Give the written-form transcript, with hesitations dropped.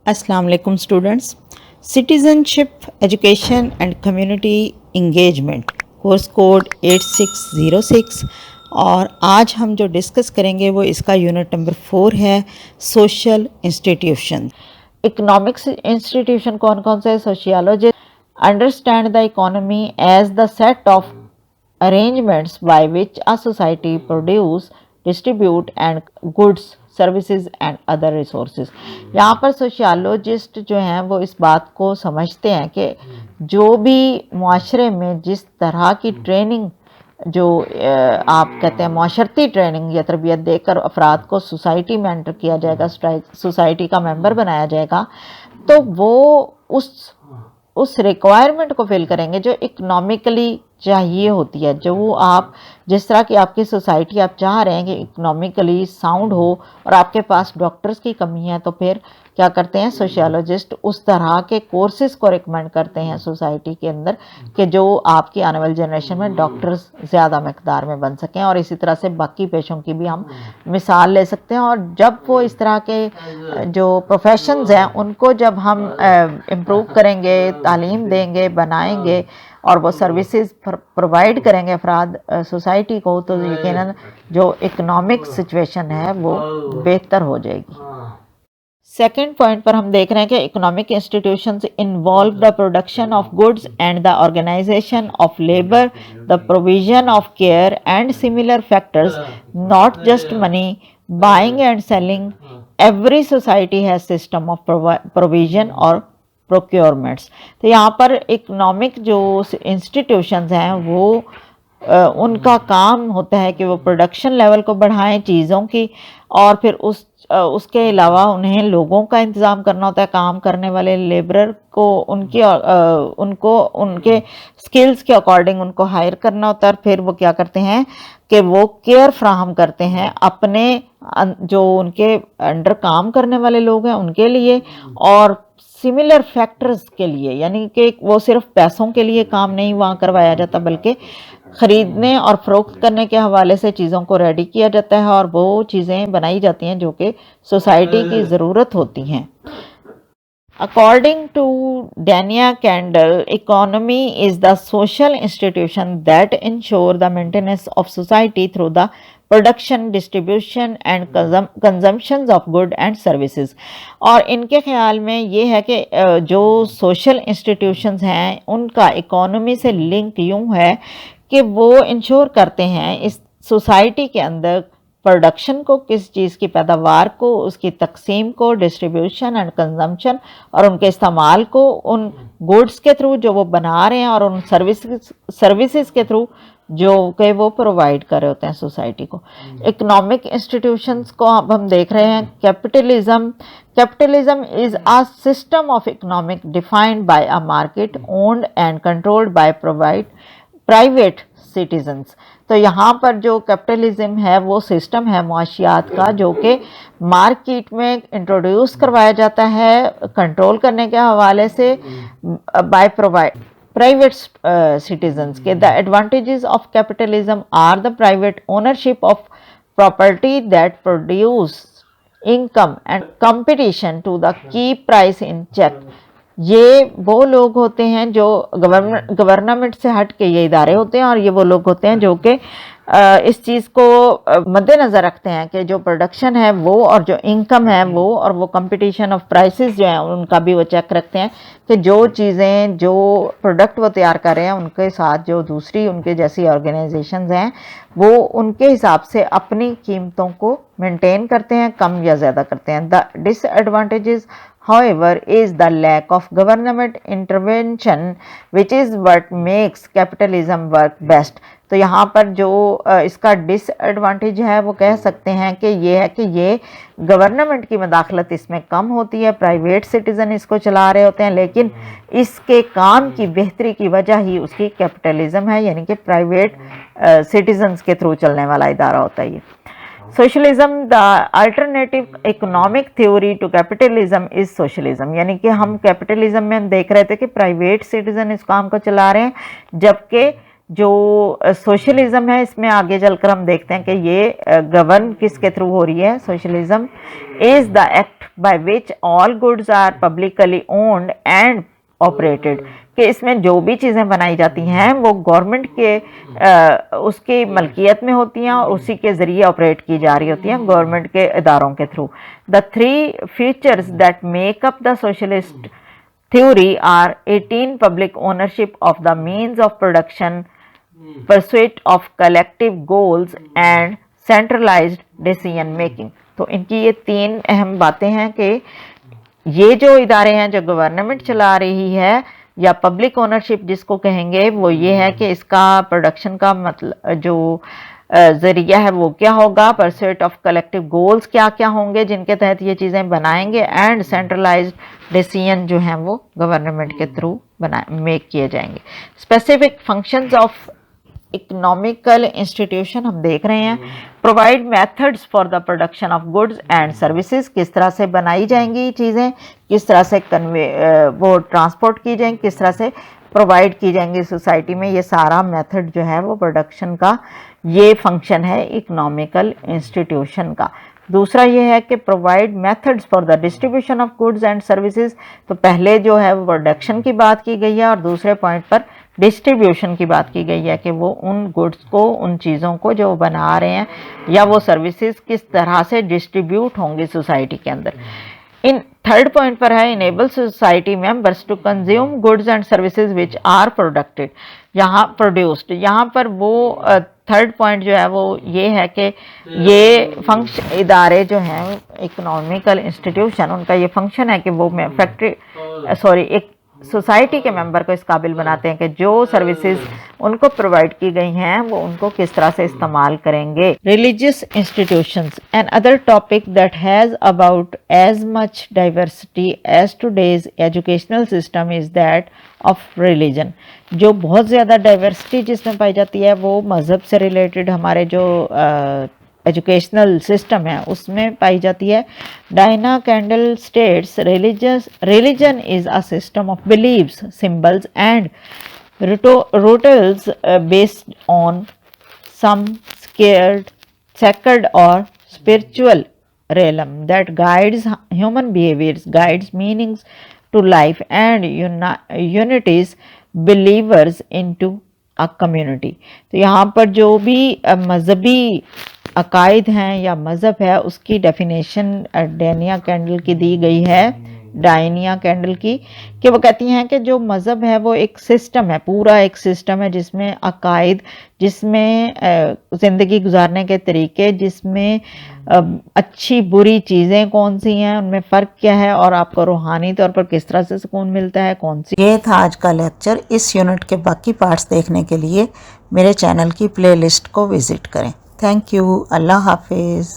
अस्सलाम वालेकुम students. Citizenship education and community engagement course code 8606 और आज हम जो डिस्कस करेंगे वो इसका यूनिट नंबर 4 है, सोशल इंस्टीट्यूशन। इकोनॉमिक्स इंस्टीट्यूशन कौन कौन से? Sociology understand the economy as the set of arrangements by which a society produce, distribute and goods, services and other resources. यहाँ पर सोशियोलॉजिस्ट जो हैं वो इस बात को समझते हैं कि जो भी माशरे में जिस तरह की ट्रेनिंग जो आप कहते हैं माशरती ट्रेनिंग या तरबियत देकर अफराद को सोसाइटी में एंटर किया जाएगा, सोसाइटी का मेंबर बनाया जाएगा, तो वो उस रिक्वायरमेंट को फिल करेंगे जो इकोनॉमिकली चाहिए होती है। जो वो आप जिस तरह की आपकी सोसाइटी आप चाह रहे हैं कि इकोनॉमिकली साउंड हो और आपके पास डॉक्टर्स की कमी है, तो फिर क्या करते हैं सोशियोलॉजिस्ट उस तरह के कोर्सेज को रिकमेंड करते हैं सोसाइटी के अंदर कि जो आपकी आने वाली जनरेशन में डॉक्टर्स ज़्यादा मकदार में बन सकें। और इसी तरह से बाकी पेशों की भी हम मिसाल ले सकते हैं। और जब वो इस तरह के जो प्रोफेशंस हैं उनको जब हम इम्प्रूव करेंगे, तालीम देंगे, बनाएंगे और वो सर्विसेज प्रोवाइड करेंगे अफराद सोसाइटी को, तो यकीनन जो इकोनॉमिक सिचुएशन है वो बेहतर हो जाएगी। सेकेंड पॉइंट पर हम देख रहे हैं कि economic institutions involve the production of goods and the organisation of labour, the provision of care and similar factors, not just money buying and selling. Every society has system of provision और procurements. तो यहाँ पर economic जो institutions हैं वो उनका काम होता है कि वो प्रोडक्शन लेवल को बढ़ाएं चीज़ों की, और फिर उसके अलावा उन्हें लोगों का इंतज़ाम करना होता है, काम करने वाले लेबरर को उनको उनके स्किल्स के अकॉर्डिंग उनको हायर करना होता है। और फिर वो क्या करते हैं कि वो केयर फ्राहम करते हैं अपने जो उनके अंडर काम करने वाले लोग हैं उनके लिए और सिमिलर फैक्टर्स के लिए, यानी कि वो सिर्फ पैसों के लिए काम नहीं वहाँ करवाया जाता बल्कि ख़रीदने और फ़रोख्त करने के हवाले से चीज़ों को रेडी किया जाता है और वो चीज़ें बनाई जाती हैं जो कि सोसाइटी की ज़रूरत होती हैं। According to Dania Kendall, economy is the social institution that ensure the maintenance of society through the production, distribution and consumption of good and services. और इनके ख्याल में ये है कि जो सोशल इंस्टीट्यूशंस हैं उनका इकोनॉमी से लिंक यूँ है कि वो इंश्योर करते हैं इस सोसाइटी के अंदर प्रोडक्शन को, किस चीज़ की पैदावार को, उसकी तकसीम को, डिस्ट्रीब्यूशन एंड कंजम्पशन और उनके इस्तेमाल को उन गुड्स के थ्रू जो वो बना रहे हैं और उन सर्विसेज के थ्रू जो कि वो प्रोवाइड कर रहे होते हैं सोसाइटी को। इकोनॉमिक इंस्टीट्यूशंस को अब हम देख रहे हैं। Capitalism is a system of economic defined by a market owned and controlled by private citizens. तो यहाँ पर जो कैपिटलिज्म है वो सिस्टम है मुआशियात का जो कि मार्केट में इंट्रोड्यूस करवाया जाता है कंट्रोल करने के हवाले से बाय प्राइवेट सिटीजन्स के। The advantages of capitalism are the private ownership of property that produce income and competition to the keep price in check. ये वो लोग होते हैं जो गवर्नमेंट से हट के ये इदारे होते हैं और ये वो लोग होते हैं जो कि इस चीज़ को मद्देनज़र रखते हैं कि जो प्रोडक्शन है वो और जो इनकम है वो और वो कंपटीशन ऑफ प्राइसेस जो हैं उनका भी वो चेक रखते हैं कि जो चीज़ें जो प्रोडक्ट वो तैयार कर रहे हैं उनके साथ जो दूसरी उनके जैसी ऑर्गेनाइजेशंस हैं वो उनके हिसाब से अपनी कीमतों को मेंटेन करते हैं, कम या ज़्यादा करते हैं। The disadvantages however is the lack of government intervention which is what makes capitalism work best। तो यहाँ पर जो इसका डिसएडवांटेज है वो कह सकते हैं कि ये है कि ये गवर्नमेंट की मदाखलत इसमें कम होती है, प्राइवेट सिटीज़न इसको चला रहे होते हैं, लेकिन इसके काम की बेहतरी की वजह ही उसकी कैपिटलिज्म है, यानी कि प्राइवेट सिटीजन्स के थ्रू चलने वाला इदारा होता है ये। Socialism the alternative economic theory to capitalism is socialism, यानी कि हम कैपिटलिज्म में देख रहे थे कि प्राइवेट सिटीजन इस काम को चला रहे हैं जबकि जो सोशलिज्म है, इसमें आगे चलकर हम देखते हैं कि ये गवर्न किसके थ्रू हो रही है। Socialism is the act by which all goods are publicly owned and operated, कि इसमें जो भी चीज़ें बनाई जाती हैं वो गवर्नमेंट के उसकी मलकियत में होती हैं और उसी के ज़रिए ऑपरेट की जा रही होती हैं गवर्नमेंट के इदारों के through. The three features that make up the socialist theory are 18 public ownership of the means of production, pursuit of collective goals and centralized decision making। तो इनकी ये तीन अहम बातें हैं कि ये जो इदारे हैं जो गवर्नमेंट चला रही है या पब्लिक ओनरशिप जिसको कहेंगे, वो ये है कि इसका प्रोडक्शन का मतलब जो ज़रिया है वो क्या होगा, परस्यूट ऑफ कलेक्टिव गोल्स क्या क्या होंगे जिनके तहत ये चीज़ें बनाएंगे, एंड सेंट्रलाइज्ड डिसीजन जो हैं वो गवर्नमेंट के थ्रू मेक किए जाएंगे। Specific functions of economical institution हम देख रहे हैं। Provide methods for the production of goods and services, किस तरह से बनाई जाएंगी चीज़ें, किस तरह से वो ट्रांसपोर्ट की जाएंगी, किस तरह से प्रोवाइड की जाएंगी सोसाइटी में, ये सारा मेथड जो है वो प्रोडक्शन का ये फंक्शन है इकोनॉमिकल इंस्टीट्यूशन का। दूसरा ये है कि provide methods for the distribution of goods and services, तो पहले जो है वो प्रोडक्शन की बात की गई है और दूसरे पॉइंट पर डिस्ट्रीब्यूशन की बात की गई है कि वो उन गुड्स को, उन चीज़ों को जो बना रहे हैं या वो सर्विसेज किस तरह से डिस्ट्रीब्यूट होंगी सोसाइटी के अंदर। इन थर्ड पॉइंट पर है enable society members to consume goods and services which are producted, यहाँ प्रोड्यूस्ड, यहाँ पर वो थर्ड पॉइंट जो है वो ये है कि ये फंक्शन इदारे जो हैं इकोनॉमिकल इंस्टीट्यूशन, उनका ये फंक्शन है कि वो एक सोसाइटी के मेंबर को इस काबिल बनाते हैं कि जो सर्विसेज उनको प्रोवाइड की गई हैं वो उनको किस तरह से इस्तेमाल करेंगे। Religious institutions and other topic that has about as much diversity as today's educational system is that of religion, जो बहुत ज़्यादा डाइवर्सिटी जिसमें पाई जाती है वो मज़हब से रिलेटेड हमारे जो एजुकेशनल सिस्टम है उसमें पाई जाती है। Diana Kendall states religion is a system of beliefs, symbols and rituals based on some sacred or spiritual realm that guides human behaviors, guides meanings to life and unites believers into a community। तो यहाँ पर जो भी मज़हबी अकायद हैं या मज़हब है उसकी डेफिनेशन डायना कैंडल की दी गई है, डायना कैंडल की, कि वो कहती हैं कि जो मज़हब है वो एक सिस्टम है, पूरा एक सिस्टम है जिसमें अकायद, जिसमें ज़िंदगी गुजारने के तरीके, जिसमें अच्छी बुरी चीज़ें कौन सी हैं, उनमें फ़र्क क्या है और आपको रूहानी तौर पर किस तरह से सुकून मिलता है, कौन सी। ये था आज का लेक्चर। इस यूनिट के बाकी पार्ट्स देखने के लिए मेरे चैनल की प्लेलिस्ट को विज़िट करें। Thank you. अल्लाह हाफिज़।